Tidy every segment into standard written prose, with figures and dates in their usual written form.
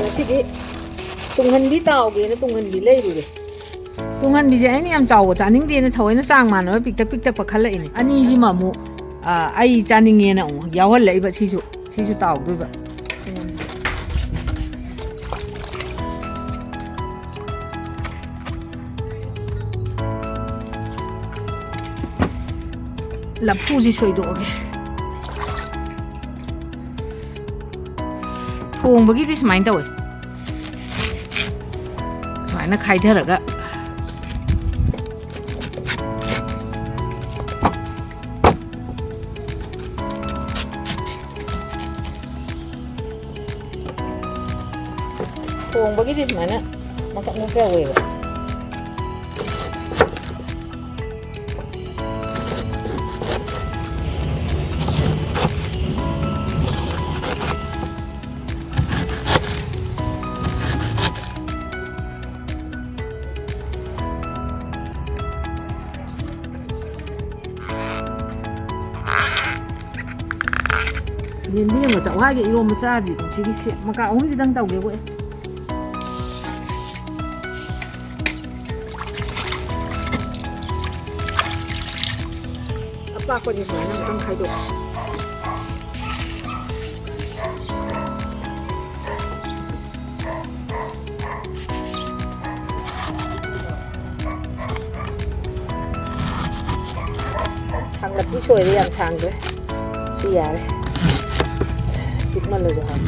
ngasi tunghan bi tao ge na tunghan bi lei ru ge tunghan bi je ai ni am chaw cha ning de na thawai na sang man ba pik tak pa khala ini ani ji ma mu ai cha ning ye na yaw hal lai ba si su tao doi ba lapu ji soi do ge thong ba gi dis main tawai na khai tharaga thong bagi di mana makan muka we nhìn biết mà chậu hai cái iro massage gì cũng chỉ cái chuyện mà cả ông gì đang tàu cái vậy apa có gì mà nó đang khai được trang lập cái chuối đi làm trang đấy xì à đấy Pikman lah jahat.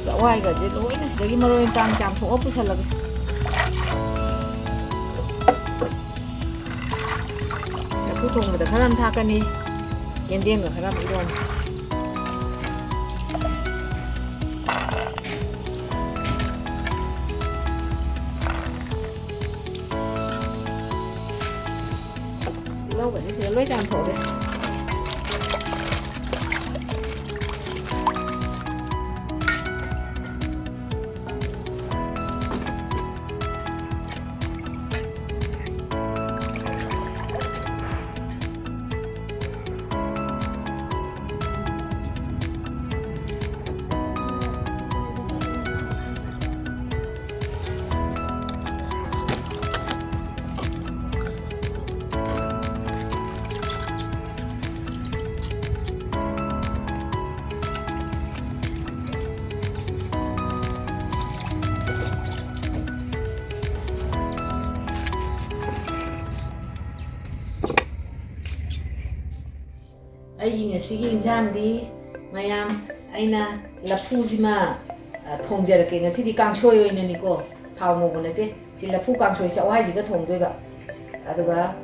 Sawai ga je loi na sidagi maro yung cam thong opu sa lagi. Naku thong da kharam tha ka ni. Yendem ga kharam iron. lâu vậy thì lấy chạm thổ đấy ai ngasi injam di mayam aina lapu jima thongjer ke ngasi di kangchoi oina ni ko thau mo bonate si lapu kangchoi sa wai ji ga thong doi ba aduga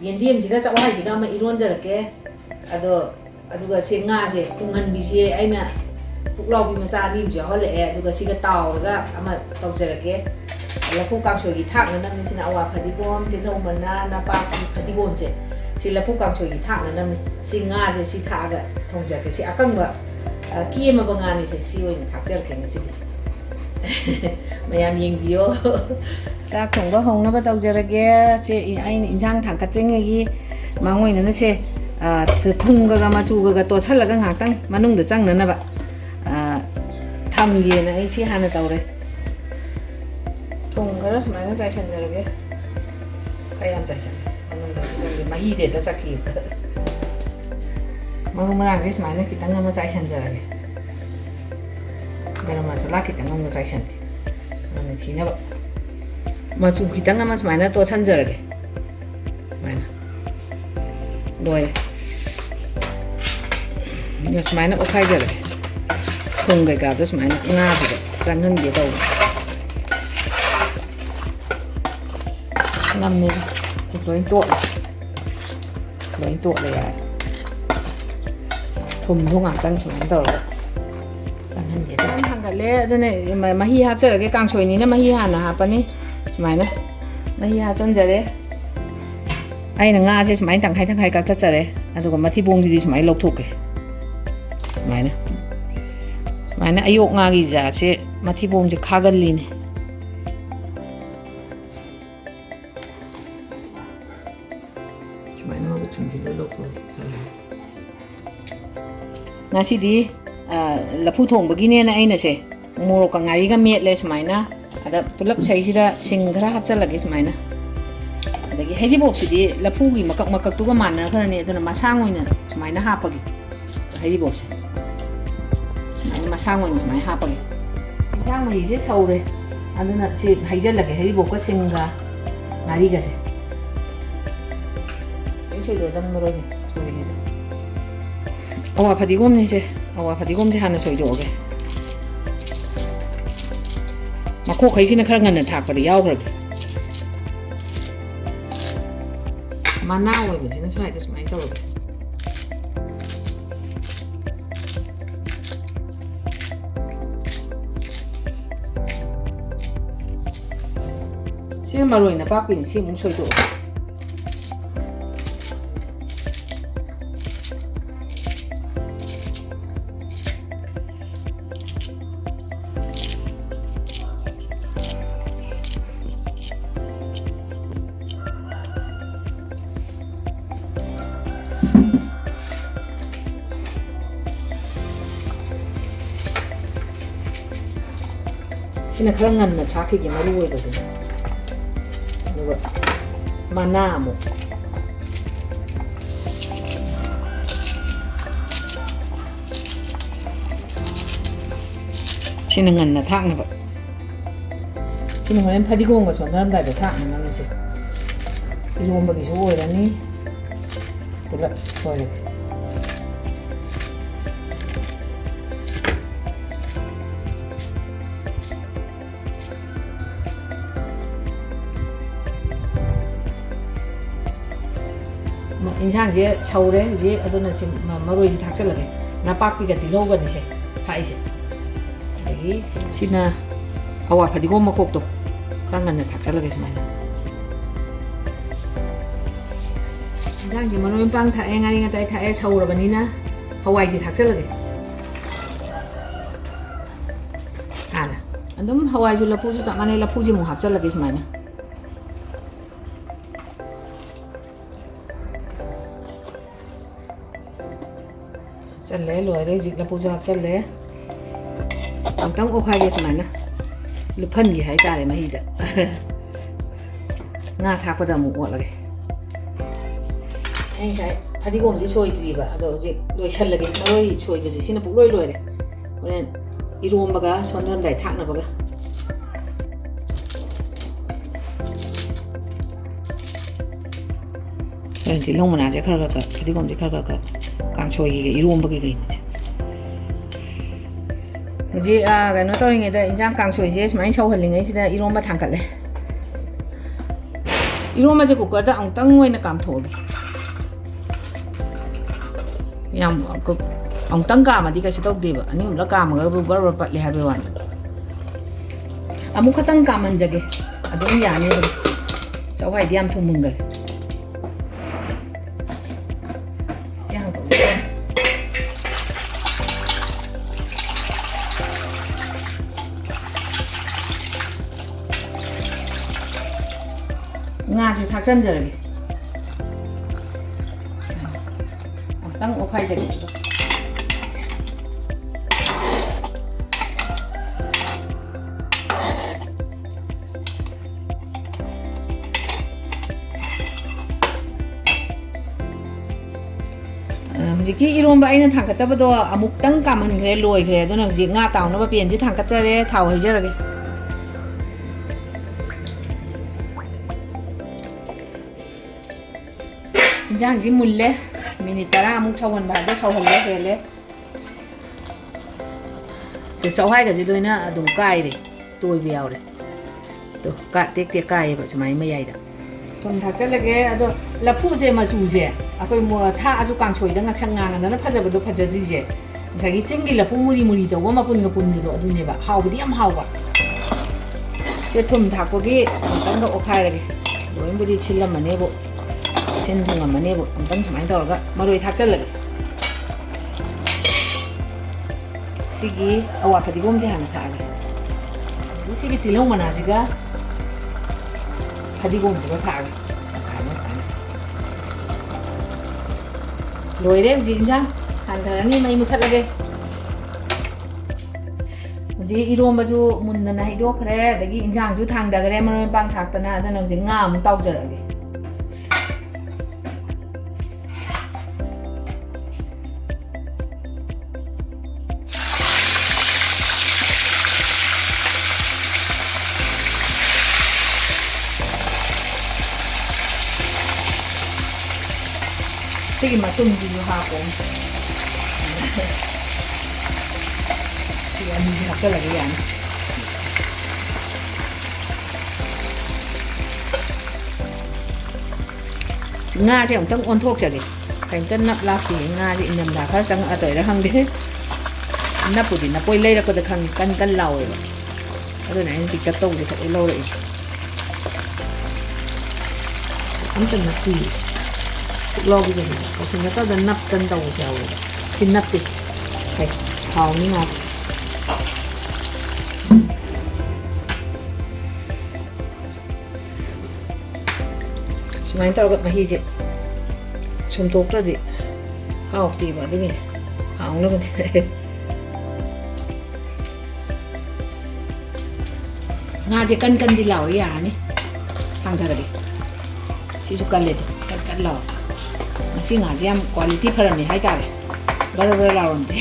yendiem ji ga sa wai ji ga ma iron jar ke aduga se nga je tunghan bi je aina puklau bi masa ni je hole aduga si ga taw ga ama tawjer ke lapu kangchoi gi thak na nam ni sina awa phadi bom tin no mana na pa phadi bom je si lapu kangchoi gi thak na nam ni si nga je si tha ga thongjer ke si akang ba kia mà bằng ngàn thì siêu anh khác rất là gì mày em nhìn video sa không có hồng nó bắt đầu giờ kia chị anh injang thằng cắt trứng cái mà ngồi nó sẽ từ thùng cái mà chú cái tổ sắt là cái hàng tăng mà nung được trăng nữa nè bạn thầm gì này chị hàng tàu đấy thùng cái đó mà nó dài chân giờ kia cái em dài chân mà hi để nó sắc kịp Marang sih semuanya kita nggak mau caisan lagi. Garam masala kita nggak mau caisan. Mana kini apa? Masuk kita nggak mau semuanya tuh caisan lagi. Mana? Doi. Ya semuanya oke aja lagi. Tunggu gak tuh semuanya nggak juga. Jangan dia tahu. 5 miếng. Rồi tuột. Rồi tuộtเลยà. thùng thùng tăng xuống tàu sang hơn vậy đó thằng cái lẽ đây này mà hi hấp sẽ cái càng sôi ní nó mà hi hàn là hấp ní mày nó mà hi hấp chân giờ đấy ai là nga chứ mày thằng hai các thất giờ đấy anh tôi còn mà thi bông gì thì mày lộc thuộc cái mày nó ayok nga gì giờ chứ mà thi bông chứ khá gần liền ꯁꯨꯃꯥꯏꯅ ꯃꯕꯨꯛꯁꯤꯡꯁꯤ ꯂꯣꯏ ꯂꯧꯊꯣꯛꯑꯒꯦ ꯉꯁꯤꯗꯤ ꯂꯐꯨ ꯊꯣꯡꯕꯒꯤꯅꯦꯅ ꯑꯩꯅꯁꯦ ꯃꯣꯔꯣꯛꯀ ꯉꯥꯔꯤꯒ ꯃꯦꯠꯂꯦ ꯁꯨꯃꯥꯏꯅ ꯑꯗ ꯄꯨꯂꯞ ꯁꯩꯁꯤꯗ ꯁꯤꯡ ꯈꯔ ꯍꯥꯞꯆꯜꯂꯒꯦ ꯁꯨꯃꯥꯏꯅ ꯑꯗꯒꯤ ꯍꯩꯔꯤꯕꯣꯞꯁꯤꯗꯤ ꯂꯐꯨꯒꯤ ꯃꯀꯛ ꯃꯀꯛꯇꯨꯒ ꯃꯥꯟꯅꯈ꯭ꯔꯅꯤ ꯑꯗꯨꯅ ꯃꯁꯥꯡ ꯑꯣꯏꯅ ꯁꯨꯃꯥꯏꯅ ꯍꯥꯞꯄꯒꯦ ꯍꯩꯔꯤꯕꯣꯞꯁꯦ ꯁꯨꯃꯥꯏꯅ ꯃꯁꯥꯡ ꯑꯣꯏꯅ ꯁꯨꯃꯥꯏꯅ ꯍꯥꯞꯄꯒꯦ ꯏꯟꯁꯥꯡ ꯃꯍꯤꯁꯦ ꯁꯧꯔꯦ ꯑꯗꯨꯅ ꯁꯤ ꯍꯩꯖꯜꯂꯒꯦ ꯍꯩꯔꯤꯕꯣꯞꯀ ꯁꯤꯡꯒ ꯉꯥꯔꯤꯒꯁꯦ ꯁꯣꯏꯗꯣꯛꯑꯗꯕꯅꯤ ꯃꯔꯣꯏꯁꯦ ꯁꯣꯏꯔꯤꯉꯩꯗ ꯑꯋꯥ ꯐꯗꯤꯒꯣꯝꯅꯤꯁꯦ ꯑꯋꯥ ꯐꯗꯤꯒꯣꯝꯁꯦ ꯍꯥꯟꯅ ꯁꯣꯏꯗꯣꯛꯑꯒꯦ ꯃꯈꯣꯛꯈꯩꯁꯤꯅ ꯈꯔ ꯉꯟꯅ ꯊꯥꯛꯄꯗ ꯌꯥꯎꯈ꯭ꯔꯒꯦ ꯃꯅꯥ ꯑꯣꯏꯕꯁꯤꯅ ꯁ꯭ꯋꯥꯏꯗ ꯁꯨꯃꯥꯏꯅ ꯇꯧꯔꯒꯦ ꯁꯤꯅ ꯃꯔꯣꯏ ꯅꯄꯥꯛꯄꯤꯅꯤ ꯁꯤ ꯑꯃꯨꯛ ꯁꯣꯏꯗꯣꯛꯑꯒꯦ sini kerang na thaki gi maru oi base aduga mana amu sini ngan na thak na ba sini horen phadigon ga sondaram da thak na nang se iromba gi so oi rani pula soire 인상제 서울에 이제 어떤 지 마로이지 닥쳐라게 나빡비가 디로거니세 타이세 여기 시나 아와 파디고 먹고도 그런간에 닥쳐라게 정말 인상제 마로인 빵 타에 가리가 타에 서울어버니나 하와이지 닥쳐라게 아나 안덤 하와이지 라푸주 자만에 라푸지 뭐 합쳐라게 정말 चल लोरे जिक लपूजो आप चल अंतंग ओखागे सुमाइना लुफन गी हाय तारे महीदा nga thakpada mu olage ai sai phadigom di soidriba ado je loi sallage maroi soibase sina pu loi loire horen irombaga sondram dai thakna baga enti longmana je khara ka phadigom di khara ka ꯀꯥꯡꯁꯣꯏꯒꯤꯒ ꯏꯔꯣꯝꯕꯒꯤꯒ ꯏꯅꯁꯦ ꯍꯧꯖꯤꯛ ꯀꯩꯅꯣ ꯇꯧꯔꯤꯉꯩꯗ ꯏꯟꯖꯥꯡ ꯀꯥꯡꯁꯣꯏꯁꯦ ꯁꯨꯃꯥꯏꯅ ꯁꯧꯍꯜꯂꯤꯉꯩꯁꯤꯗ ꯏꯔꯣꯝꯕ ꯊꯥꯡꯀꯠꯂꯦ ꯏꯔꯣꯝꯕꯁꯦ ꯀꯨꯀꯔꯗ ꯑꯃꯨꯛꯇꯪ ꯑꯣꯏꯅ ꯀꯥꯝꯊꯣꯛꯑꯒꯦ ꯌꯥꯝ ꯑꯃꯨꯛꯇꯪ ꯀꯥꯝꯃꯗꯤ ꯀꯩꯁꯨ ꯇꯧꯗꯦꯕ ꯑꯅꯤ ꯑꯍꯨꯝꯂꯛ ꯀꯥꯝꯃꯒꯕꯨ ꯕꯔ ꯕꯔ ꯄꯠꯂꯦ ꯍꯥꯏꯕꯩ ꯋꯥꯅꯤ ꯑꯃꯨꯛ ꯈꯛꯇꯪ ꯀꯥꯝꯍꯟꯖꯒꯦ ꯑꯗꯨꯝ ꯌꯥꯅꯤ ꯑꯗꯨꯝ ꯆꯋꯥꯏꯗꯤ ꯌꯥꯝ ꯊꯨꯝꯃꯟꯒꯔꯦ ngaji thaksanjarage amtang okhaijage hujiki iromba aina thangkachabado amuktang kamhankhre loikhre aduna hujik nga tawnaba penji thangkachare thau haijarage 인장지 물래 미니따라 아무 차원 봐도 차원래 해래 그 서화이가지 도이나 동 까이리 또이 비아오래 또 까떼떼 까이 봐 주마이 마야이다 좀 닥절레게 아도 라푸제 마수제 아코이 뭐타 아주 깡초이다 ngaksangang 파자버도 파자지제 자기 찡길 라푸 무리무리도 워마군가 군기도 아두네 봐 하우디 ям 하우바 세톰 닭고기 어떤가 오카이라게 뭐인부디 칠라마네보 진통가 마네보 엄청 많이 들어가 마루에 닥절라게 시기 아와 파디곰제 하나 타게 이 시기 딜롱만 아지가 파디곰제가 타게 ꯂꯣꯏꯔꯦ ꯍꯧꯖꯤꯛ ꯏꯟꯁꯥꯡ ꯊꯥꯡꯊꯔꯅꯤ ꯃꯩ ꯃꯨꯊꯠꯂꯒꯦ ꯍꯧꯖꯤꯛ ꯏꯔꯣꯝꯕꯁꯨ ꯃꯨꯟꯗꯅ ꯍꯩꯗꯣꯛꯈ꯭ꯔꯦ ꯑꯗꯒꯤ ꯏꯟꯁꯥꯡꯁꯨ ꯊꯥꯡꯊꯈ꯭ꯔꯦ ꯃꯔꯣꯏ ꯃꯄꯥꯡ ꯊꯥꯛꯇꯅ ꯑꯗꯨꯅ ꯍꯧꯖꯤꯛ ꯉꯥ ꯑꯃꯨꯛ ꯇꯥꯎꯖꯔꯛꯑꯒꯦ ꯁꯤꯒꯤ ꯃꯇꯨꯡꯁꯤꯁꯨ ꯍꯥꯞꯄꯣ ꯁꯤ ꯑꯅꯤꯁꯤ ꯍꯥꯞꯆꯤꯜꯂꯒ ꯌꯥꯅꯤ ꯉꯥꯁꯦ ꯑꯃꯨꯛꯇꯪ ꯑꯣꯟꯊꯣꯛꯆꯒꯦ ꯀꯩꯝꯇ ꯅꯞ ꯂꯥꯛꯇꯦ ꯉꯥꯁꯦ ꯏꯪꯊꯝꯊꯥ ꯈꯔ ꯆꯪꯉꯛꯑꯗꯣꯏꯔꯥ ꯈꯪꯗꯦ ꯅꯞꯄꯨꯗꯤ ꯅꯄꯣꯏ ꯂꯩꯔꯛꯄꯗ ꯈꯪꯉꯤ ꯀꯟ ꯀꯟ ꯂꯥꯎꯋꯦꯕ ꯑꯗꯨꯅ ꯑꯩꯅ ꯄꯤꯛꯇꯞ ꯇꯧꯕꯗꯤ ꯊꯑꯣꯏ ꯂꯧꯔꯛꯏ ꯑꯝꯇ ꯅꯞꯄꯤꯌꯦ ꯂꯧꯕꯤꯒꯅꯤ ꯀꯩꯁꯨ ꯅꯠꯇꯕꯗ ꯅꯞꯇꯅ ꯇꯧꯕꯁꯨ ꯌꯥꯎꯋꯦꯕ ꯁꯤ ꯅꯞꯇꯦ ꯐꯩ ꯍꯥꯎꯅꯤ ꯉꯥꯁꯦ ꯁꯨꯃꯥꯏꯅ ꯇꯧꯔꯒ ꯃꯍꯤꯁꯦ ꯁꯨꯝꯇꯣꯛꯇ꯭ꯔꯗꯤ ꯍꯥꯎꯇꯦꯕ ꯑꯗꯨꯒꯤꯅꯦ ꯍꯥꯎꯅꯕꯅꯦ ꯉꯥꯁꯦ ꯀꯟ ꯀꯟꯗꯤ ꯂꯥꯎꯔ ꯌꯥꯔꯅꯤ ꯊꯥꯡꯊꯔꯒꯦ ꯁꯤꯁꯨ ꯀꯜꯂꯦꯗ ꯀꯟ ꯀꯟ ꯂꯥꯎ ꯉꯁꯤ ꯉꯥꯁꯦ ꯌꯥꯝ ꯀ꯭ꯋꯥꯂꯤꯇꯤ ꯐꯔꯝꯃꯦ ꯍꯥꯏꯇꯥꯔꯦ ꯕꯔ ꯕꯔ ꯂꯥꯎꯔꯝꯗꯦ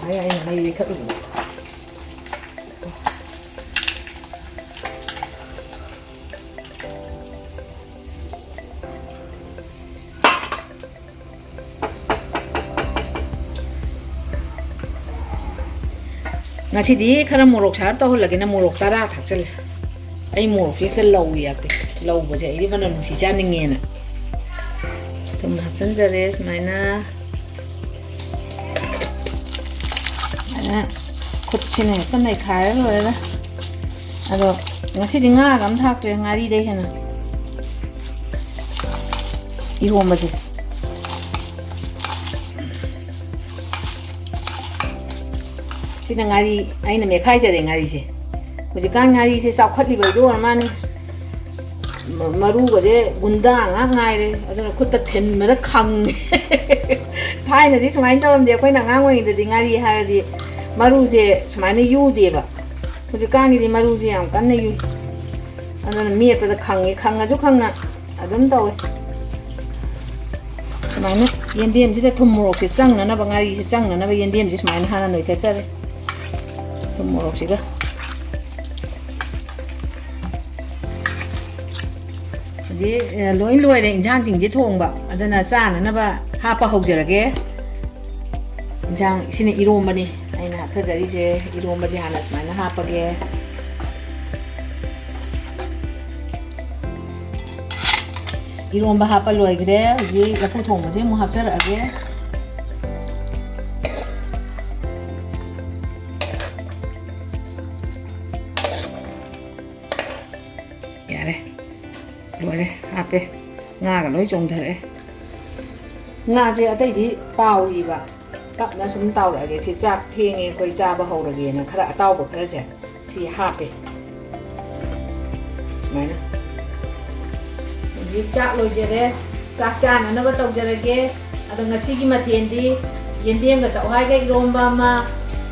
ꯑꯩꯅ ꯃꯩ ꯂꯩꯈꯠꯂꯨꯕꯅꯦ ꯉꯁꯤꯗꯤ ꯈꯔ ꯃꯣꯔꯣꯛ ꯁꯥꯔꯞ ꯇꯧꯍꯜꯂꯒꯦꯅ ꯃꯣꯔꯣꯛ 10 ꯊꯥꯛꯆꯜꯂꯦ ꯑꯩ ꯃꯣꯔꯣꯛꯁꯦ ꯈꯔ ꯂꯧꯏ ꯌꯥꯛꯇꯦ ꯂꯧꯕꯁꯦ ꯑꯩꯗꯤ ꯃꯅꯝ ꯅꯨꯡꯁꯤ ꯆꯥꯅꯤꯡꯉꯦꯅ ꯊꯨꯝ ꯍꯥꯞꯆꯤꯟꯖꯔꯦ ꯁꯨꯃꯥꯏꯅ ꯈꯨꯠꯁꯤꯅ ꯍꯦꯛꯇ ꯅꯩꯈꯥꯏꯔ ꯂꯣꯏꯔꯦꯗ ꯑꯗꯣ ꯉꯁꯤꯗꯤ ꯉꯥꯒ ꯑꯝ ꯊꯥꯛꯇ꯭ꯔꯦ ꯉꯥꯔꯤꯗꯩ ꯍꯦꯟꯅ 이로운거지. ngari aina me khai jare ngari je hoji kan ngari se chawkhatli bai do man maru gaje gunda nga ngai re aduna khutta then mada khang thai na di sumai tawam de koi na nga ngoi de ngari ha di maru je sumai na yu de ba hoji kan ni di maru je yam kan na yu aduna mi pa da khang ga ju khang na adum tawe sumai na yendem ji da thum morok se chang na ba ngari se chang na ba yendem ji sumai na hana noi ka chare 모록지가 이제 로인로이에 인장 징지 통바 아드나 짜나나바 하파 혹저게 인장 시네 이로마니 아이나 하터자리제 이로마지 하나 스마이나 하파게 이로마 하파 로이그래 이제 라포 통바지 뭐 합저라게 rồi hape nga cả lối trồng thật đấy nga sẽ ở đây thì tàu gì vậy tập nó xuống tàu lại cái sẽ chặt thiên nghe quay ra bao hậu rồi cái này khá tàu bực khá sẽ si hape mấy nè gì chặt lối gì đấy chặt chả nó bắt đầu giờ cái à đằng ngasi cái mà thiên đi yên điềm cái cháu hai cái rôm ba mà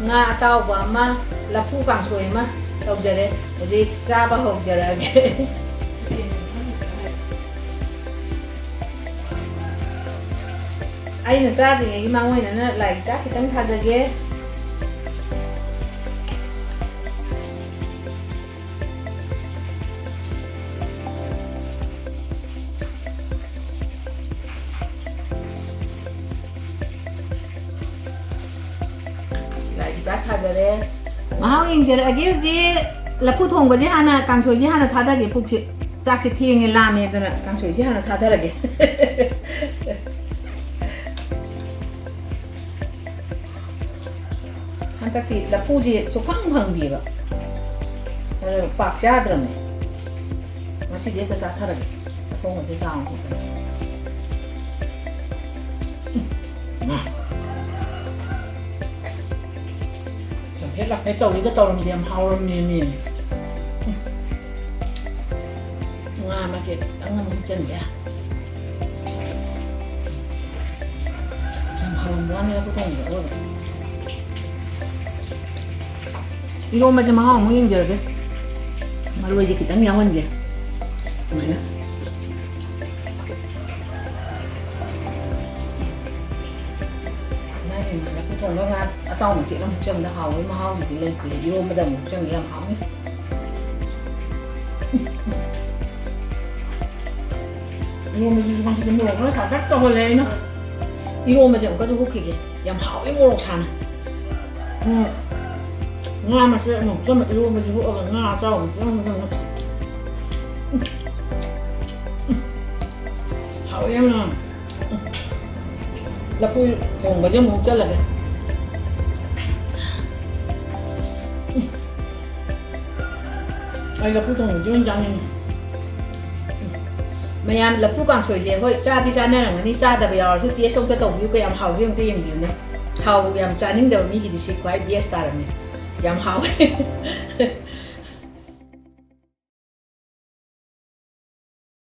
nga tàu ba mà là phu càng suy mà đầu giờ đấy gì ra bao hậu giờ cái ai ra thì ngày mai ngoài nó lại chắc thì tăng thà ghê lại chắc thà giờ đấy mà không nhìn giờ cái gì là phụ thuộc cái gì hana càng sôi gì hana thà ra cái phụ chị chắc thì thiên ngày làm này rồi càng sôi gì hana thà ra cái 한딱히 라 포지 소팡팡 비바 박자 들었네 맛이 내가 자타라 자동은 대상 좀 헬락 했다 이거 떨어면 되면 하오름 미미 ꯉꯥꯁꯦ ꯈꯤꯇꯪ ꯑꯃꯨꯛ ꯍꯨꯞꯆꯟꯒꯦ ꯌꯥꯝ ꯍꯥꯎꯔꯝꯕ ꯋꯥꯅꯤ ꯂꯐꯨ ꯊꯣꯡꯕꯗ ꯑꯣꯏꯕ 이로마지 마, 뭐 인저게. 말로 이제 기타 양원 게. 뭐야? 나는 나 보통 가 아따오 뭐 지금 좀 더 하고 뭐 하고 이래 이로마다 뭐 좀 그냥 하고. 이로마지 좀 하시는 뭐 그래 다 갖다 걸래나. 이로마지 안 가지고 그게 양 하고 이모로 사나. nga mà sẽ một cho mẹ luôn mà chỉ vụ ở nga cho một cho hảo em là phui cùng với một chân là cái đây là phui cùng với chân mày em là phui càng sôi dễ thôi cha thì cha nên là đi cha tại vì ở trước tía xong cái tổng như cái em hảo em tiền nhiều này hảo em cha nên đầu mi thì sẽ quay bia star này yam hao